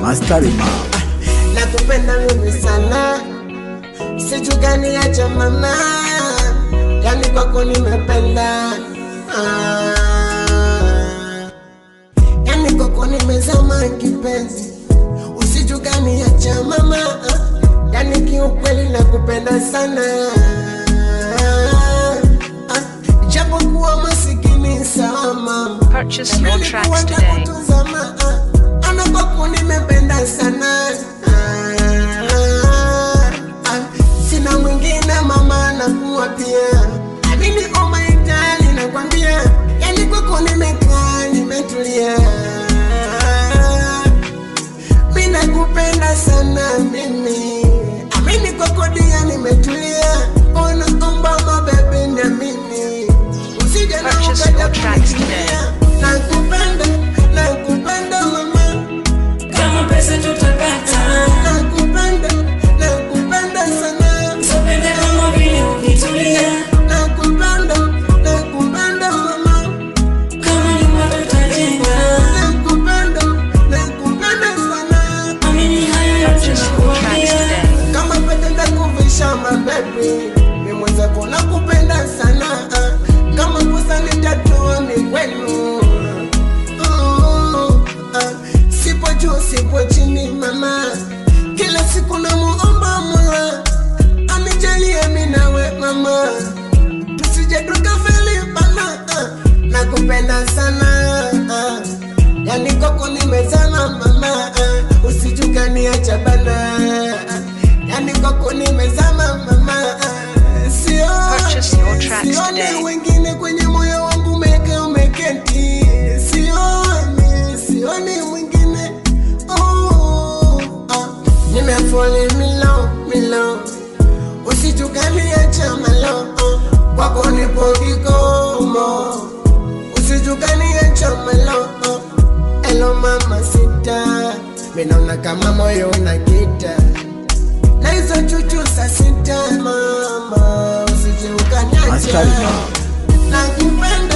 Mastalima nakupenda mimi sana, sijui gani acha mama, yani kwako nimependa, yani kwako nimezama kipenzi, usijui gani acha mama, yani kiukweli nakupenda sana, japo kuwa masikini sawa mama. Purchase your tracks today. Ana kwako nimependa sana, sina mwingine mama nakuwa pia, amini oh my darling nakwambia, yani kwako nimekaa nimetulia, mimi nakupenda sana mimi, amini kwako dia nimetulia, naomba mabebi na mimi usije na ukaja kukimbia, nakupenda mama, kama pesa tutapata, nakupenda sana, usipende kama vile ukitulia, nakupenda mama, kama nyumba tutajenga, nakupenda sana, amini haya yote nakuambia, kama pete kuvisha mabebi, mimi mwenzako nakupenda sana, kama kosa nitatoa mikwenu, sipo juu sipo chini mama, kila siku namuomba Mola anijalie mimi nawe mama, tusije tukafeli bana, nakupenda sana, yani kwako nimezama mama, usijukani acha bana, yani kwako nimezama mama, Purchase your tracks sioni today. wengine kwenye moyo wangu umeketi, sioni mwingine, nimefall milo, usijukani acha malo, kwako nipo kikomo, usijukani acha malo, hello mama sita, mimi naona kama moyo unakita, na hizo chuchu saa sita mama, usijukani acha, Mastalima nakupenda